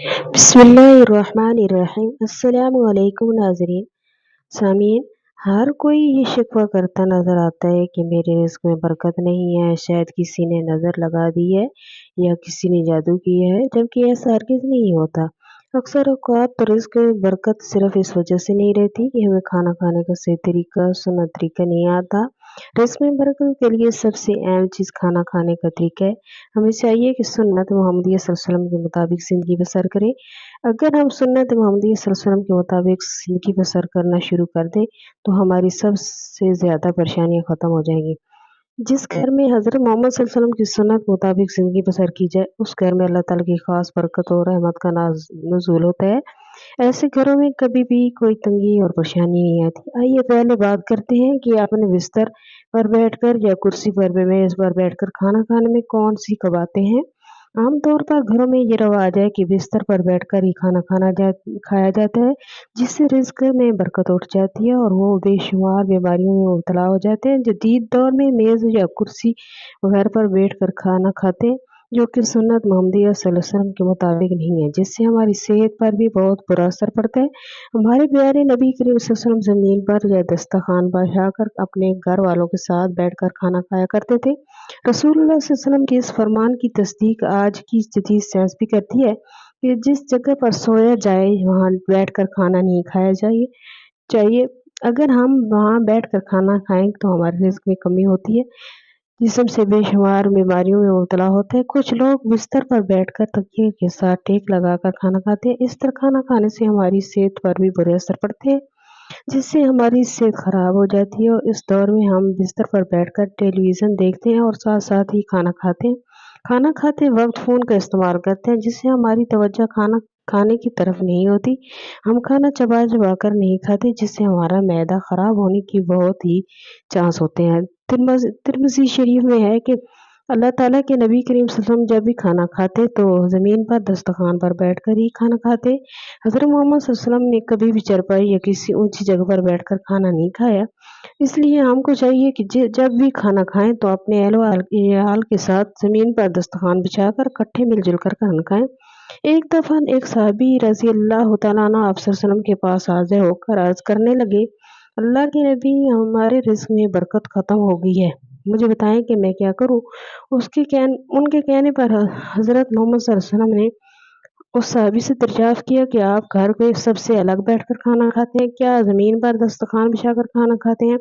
बिस्मिल्लाहिर्रहमानिर्रहीम। अस्सलामु अलैकुम नाज़रीन। सामीन, हर कोई ये शिकवा करता नज़र आता है कि मेरे रिज़्क में बरकत नहीं है, शायद किसी ने नज़र लगा दी है या किसी ने जादू किया है, जबकि ऐसा हरगिज़ नहीं होता। अक्सर औक़ात तो रिज़्क में बरकत सिर्फ़ इस वजह से नहीं रहती कि हमें खाना खाने का सही तरीका, सुन्नत तरीका नहीं आता। रिज़्क में बरकत के लिए सबसे अहम चीज़ खाना खाने का तरीका है। हमें चाहिए कि सुन्नत मुहम्मदिया सल्लल्लाहु अलैहि वसल्लम के मुताबिक ज़िंदगी बसर करें। अगर हम सुन्नत मुहम्मदी सल्लल्लाहु अलैहि वसल्लम के मुताबिक ज़िंदगी बसर करना शुरू कर दें, तो हमारी सबसे ज़्यादा परेशानियाँ ख़त्म हो जाएँगी। जिस घर में हज़रत मोहम्मद सल्लल्लाहु अलैहि वसल्लम की सुन्नत के मुताबिक ज़िंदगी बसर की जाए, उस घर में अल्लाह ताला की ख़ास बरकत और रहमत का नुज़ूल होता है। ऐसे घरों में कभी भी कोई तंगी और परेशानी नहीं आती। आइए पहले बात करते हैं कि अपने बिस्तर पर बैठकर या कुर्सी पर मेज़ पर बैठकर खाना खाने में कौन-सी कबातें हैं। आम तौर पर घरों में ये रवाज है कि बिस्तर पर बैठकर ही खाया जाता है, जिससे रिज़्क में बरकत उठ जाती है और वो बेशुमार बीमारियों में मुब्तला हो जाते हैं। जदीद दौर में मेज़ या कुर्सी वगैरह पर बैठकर खाना खाते हैं, जो कि सुन्नत मुहम्मदिया सल्लल्लाहु अलैहि वसल्लम के मुताबिक नहीं है, जिससे हमारी सेहत पर भी बहुत बुरा असर पड़ता है। हमारे प्यारे नबी करीम सल्लल्लाहु अलैहि वसल्लम ज़मीन पर या दस्तरख़्वान बिछाकर अपने घर वालों के साथ बैठकर खाना खाया करते थे। रसूलुल्लाह सल्लल्लाहु अलैहि वसल्लम के इस फरमान की तस्दीक आज की जदीद साइंस भी करती है कि जिस जगह पर सोया जाए वहाँ बैठकर खाना नहीं खाया चाहिए। अगर हम वहाँ बैठकर खाना खाएँ तो हमारे रिज़्क में कमी होती है, जिस्म से बेशुमार बीमारियों में मुब्तला होते हैं। कुछ लोग बिस्तर पर बैठकर तकिए के साथ टेक लगाकर खाना खाते हैं। इस तरह खाना खाने से हमारी सेहत पर भी बुरे असर पड़ते हैं, जिससे हमारी सेहत खराब हो जाती है और इस दौर में हम बिस्तर पर बैठकर टेलीविज़न देखते हैं और साथ-साथ ही खाना खाते हैं। खाना खाते वक़्त फ़ोन का इस्तेमाल करते हैं, जिससे हमारी तवज्जो खाना खाने की तरफ नहीं होती। हम खाना चबा-चबा कर नहीं खाते, जिससे हमारा मैदा ख़राब होने की बहुत ही चांस होते हैं। तिर्मिज़ी शरीफ में है कि अल्लाह ताला के नबी करीम सल्लल्लाहु अलैहि वसल्लम जब भी खाना खाते तो ज़मीन पर दस्तरख़्वान पर बैठकर ही खाना खाते। हज़रत मोहम्मद सल्लल्लाहु अलैहि वसल्लम ने कभी भी चारपाई या किसी ऊँची जगह पर बैठकर खाना नहीं खाया। इसलिए हमको चाहिए कि जब भी खाना खाएँ तो अपने अहल के साथ ज़मीन पर दस्तरख़्वान बिछाकर इकट्ठे मिल-जुल कर खाना खाएँ। एक दफ़ा एक सहाबी रज़ियल्लाहु तआला अन्हु आप सल्लल्लाहु अलैहि वसल्लम के पास हाज़िर होकर अर्ज़ करने लगे, अल्लाह के नबी, हमारे रिज़्क में बरकत ख़त्म हो गई है। मुझे बताएँ कि मैं क्या करूँ? उनके कहने पर हज़रत मोहम्मद सल्लल्लाहु अलैहि वसल्लम ने उस सहाबी से दरियाफ़्त किया कि आप घर पे सबसे अलग बैठकर खाना खाते हैं, क्या ज़मीन पर दस्तरख़्वान बिछाकर खाना खाते हैं?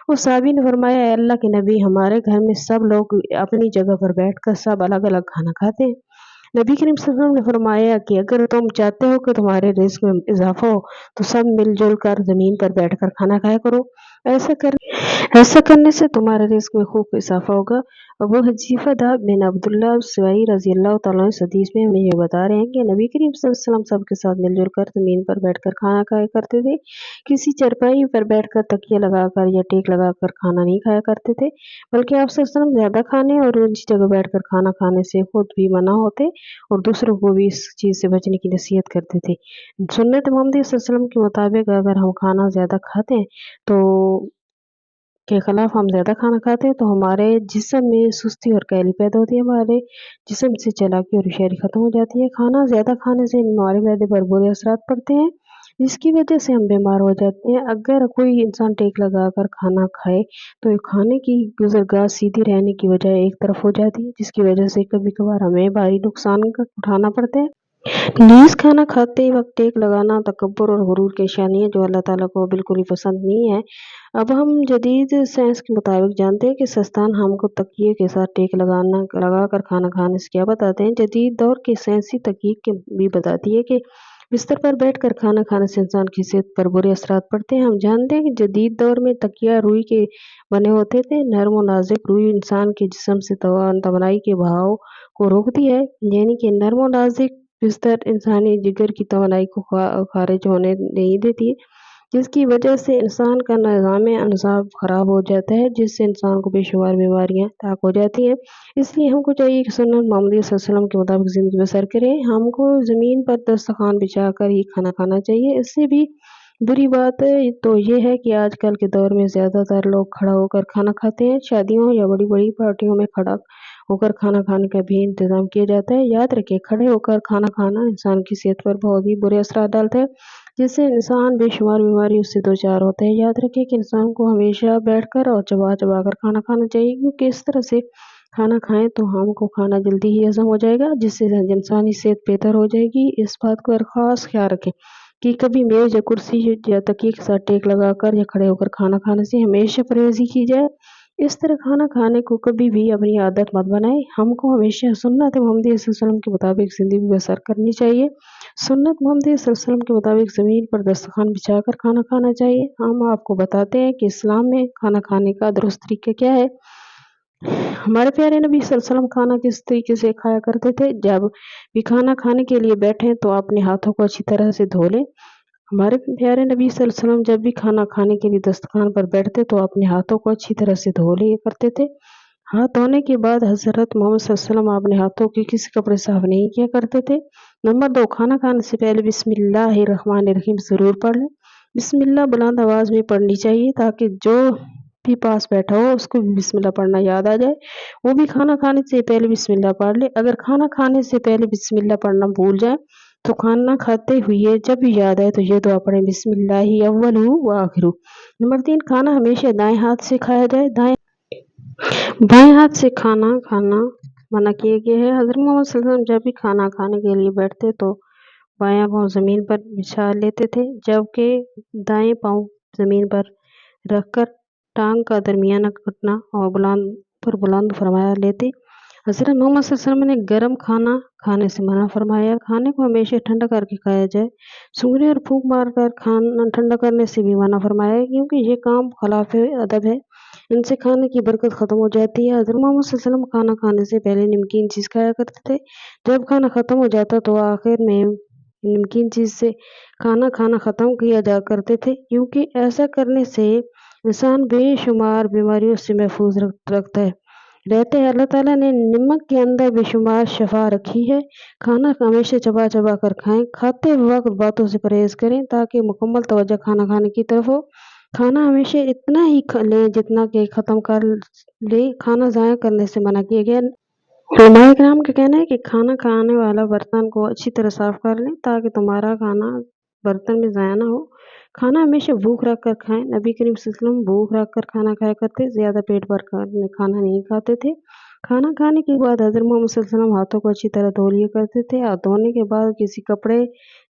उस सहाबी ने फरमाया, ऐ अल्लाह के नबी, हमारे घर में सब लोग अपनी जगह पर बैठकर सब अलग-अलग खाना खाते हैं। नबी करीम सल्लल्लाहु अलैहि वसल्लम ने फरमाया कि अगर तुम चाहते हो कि तुम्हारे रिज़्क में इज़ाफ़ा हो, तो सब मिल-जुल कर ज़मीन पर बैठकर खाना खाया करो। ऐसा कर ऐसा करने से तुम्हारे रिज़्क में खूब इज़ाफ़ा होगा। अबू हज़ीफ़ा बिन अब्दुल्लाह सुवाई रज़ियल्लाहु तआला अन्हु इस हदीस में हमें ये बता रहे हैं कि नबी करीम सल्लल्लाहु अलैहि वसल्लम सबके साथ मिल-जुल कर ज़मीन पर बैठकर खाना खाया करते थे। किसी चारपाई पर बैठकर तकिया लगाकर या टेक लगाकर खाना नहीं खाया करते थे, बल्कि आप सल्लल्लाहु अलैहि वसल्लम ज़्यादा खाने और ऊँची जगह बैठकर खाना खाने से खुद भी मना होते और दूसरों को भी इस चीज़ से बचने की नसीहत करते थे। सुन्नत मोहम्मदी सल्लल्लाहु अलैहि वसल्लम के मुताबिक अगर हम खाना ज़्यादा खाते हैं तो के खिलाफ हम ज़्यादा खाना खाते हैं तो हमारे जिस्म में सुस्ती और कैली पैदा होती है, हमारे जिस्म से चालाकी और होशियारी ख़त्म हो जाती है। खाना ज़्यादा खाने से हमारे मैदे पर बुरे असरात पड़ते हैं, जिसकी वजह से हम बीमार हो जाते हैं। अगर कोई इंसान टेक लगाकर खाना खाए, तो खाने की गुज़रगाह सीधी रहने की बजाय एक तरफ हो जाती है, जिसकी वजह से कभी-कभार हमें भारी नुकसान का उठाना पड़ता है। नीज़ खाना खाते वक़्त टेक लगाना तकब्बुर और गुरूर की निशानी है, जो अल्लाह ताला को बिल्कुल ही पसंद नहीं है। अब हम जदीद साइंस के मुताबिक जानते हैं कि साइंसदान हमको तकिए के साथ टेक लगाकर खाना खाने से क्या बताते हैं। जदीद दौर की साइंसी तहकीक भी बताती है कि बिस्तर पर बैठकर खाना खाने से इंसान की सेहत पर बुरे असरात पड़ते हैं। हम जानते हैं कि जदीद दौर में तकिया रुई के बने होते थे। नर्म और नाज़ुक रुई इंसान के जिस्म से तवानाई के बहाव को रोकती है, यानी कि नर्म और नाज़ुक बिस्तर इंसानी जिगर की तवानाई को खारिज होने नहीं देती, जिसकी वजह से इंसान का निज़ाम-ए-अंसाब ख़राब हो जाता है, जिससे इंसान को बेशुमार बीमारियाँ ताक हो जाती हैं। इसलिए हमको चाहिए कि सुन्नत मोहम्मदी सल्लल्लाहु अलैहि वसल्लम के मुताबिक ज़िंदगी बसर करें। हमको ज़मीन पर दस्तरख़्वान बिछाकर ही खाना खाना चाहिए। इससे भी बुरी बात तो ये है कि आजकल के दौर में ज़्यादातर लोग खड़ा होकर खाना खाते हैं। शादियों या बड़ी-बड़ी पार्टियों में खड़ा होकर खाना खाने का भी इंतजाम किया जाता है। याद रखें, खड़े होकर खाना खाना इंसान की सेहत पर बहुत ही बुरे असरात डालता है, जिससे इंसान बेशुमार बीमारियों से दो चार होते हैं। याद रखें कि इंसान को हमेशा बैठकर और चबा चबा कर खाना खाना चाहिए, क्योंकि इस तरह से खाना खाएं तो हमको खाना जल्दी ही हजम हो जाएगा, जिससे इंसानी सेहत बेहतर हो जाएगी। इस बात का खास ख्याल रखें कि कभी मेज या कुर्सी या तकिए के साथ टेक लगाकर या खड़े होकर खाना खाने से हमेशा परहेज़ी की जाए। इस तरह खाना खाने को कभी भी अपनी आदत मत बनाएं। हमको हमेशा सुन्नत मोहम्मदी वसल्लम के मुताबिक ज़िंदगी बसर करनी चाहिए। सुन्नत मोहम्मदी वसल्लम के मुताबिक ज़मीन पर दस्तरखान बिछाकर खाना खाना चाहिए। हम आपको बताते हैं कि इस्लाम में खाना खाने का दुरुस्त तरीका क्या है। हमारे प्यारे नबी सल्लल्लाहु अलैहि वसल्लम खाना किस तरीके से खाया करते थे। जब भी खाना खाने के लिए बैठें तो अपने हाथों को अच्छी तरह से धो लें। हमारे प्यारे नबी सल्लल्लाहु अलैहि वसल्लम जब भी खाना खाने के लिए दस्तरखान पर बैठते तो अपने हाथों को अच्छी तरह से धो लिया करते थे। हाथ धोने के बाद हज़रत मोहम्मद सल्लल्लाहु अलैहि वसल्लम अपने हाथों की किसी कपड़े साफ नहीं किया करते थे। नंबर 2, खाना खाने से पहले बिस्मिल्लाहिर्रहमानिर्रहीम ज़रूर पढ़ लें। बिस्मिल्लाह बुलंद आवाज़ में पढ़नी चाहिए, ताकि जो भी पास बैठा हो उसको भी बिस्मिल्लाह पढ़ना याद आ जाए। वो भी खाना खाने से पहले बिस्मिल्लाह पढ़ ले। अगर खाना खाने से पहले बिस्मिल्लाह पढ़ना भूल जाए तो खाना खाते हुए जब भी याद आए तो ये दुआ पढ़ें, बिस्मिल्लाहि अव्वलुहु व आखिरुहु। नंबर 3, खाना हमेशा दाएं हाथ से खाया जाए। बाएं हाथ से खाना खाना मना किया गया है। हज़रत मोहम्मद सल्लल्लाहु अलैहि वसल्लम जब भी खाना खाने के लिए बैठते तो बायां पाँव ज़मीन पर बिछा लेते थे, जबकि दाएं पाँव ज़मीन पर रखकर टांग का दरमियाना घुटना और बुलंद फरमाया लेते। हज़रत मोहम्मद सल्लल्लाहु अलैहि वसल्लम ने गर्म खाना खाने से मना फरमाया। खाने को हमेशा ठंडा करके खाया जाए। सूंघने और फूंक मारकर खाना ठंडा करने से भी मना फरमाया है, क्योंकि ये काम खिलाफ अदब है। इनसे खाने की बरकत ख़त्म हो जाती है। हज़रत मोहम्मद सल्लल्लाहु अलैहि वसल्लम खाना खाने से पहले नमकीन चीज़ खाया करते थे। जब खाना ख़त्म हो जाता तो आखिर में नमकीन चीज़ से खाना ख़त्म किया जा करते थे, क्योंकि ऐसा करने से इंसान बेशुमार बीमारियों से महफूज रहता है। अल्लाह ताला ने नमक के अंदर बेशुमार शफा रखी है। खाना हमेशा चबा चबा कर खाएं। खाते वक्त बातों से परहेज करें, ताकि मुकम्मल तवज्जो खाना खाने की तरफ हो। खाना हमेशा इतना ही लें जितना कि ख़त्म कर ले। खाना ज़ाया करने से मना किया गया। उलमाए किराम का कहना है कि खाना खाने वाला बर्तन को अच्छी तरह साफ कर लें, ताकि तुम्हारा खाना बर्तन में ज़ाया ना हो। खाना हमेशा भूख रख कर खाएं। नबी करीम सल्लल्लाहु अलैहि वसल्लम भूख रख कर खाना खाया करते, ज़्यादा पेट भर कर खाना नहीं खाते थे। खाना खाने के बाद हज़रत मोहम्मद सल्लल्लाहु अलैहि वसल्लम हाथों को अच्छी तरह धो लिया करते थे। हाथ धोने के बाद किसी कपड़े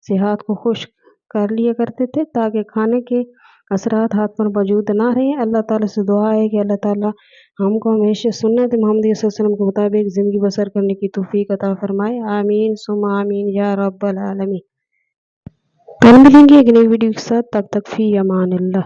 से हाथ को खुश्क कर लिया करते थे, ताकि खाने के असरात हाथ पर मौजूद ना रहें। अल्लाह ताला से दुआ है कि अल्लाह ताला हमको हमेशा सुन्नत मोहम्मदी सल्लल्लाहु अलैहि वसल्लम के मुताबिक ज़िंदगी बसर करने की तौफीक अता फरमाए। आमीन सुम्मा आमीन या रब्बल आलमीन। कल मिलेंगे एक नई वीडियो के साथ, तब तक फ़ी अमानिल्लाह।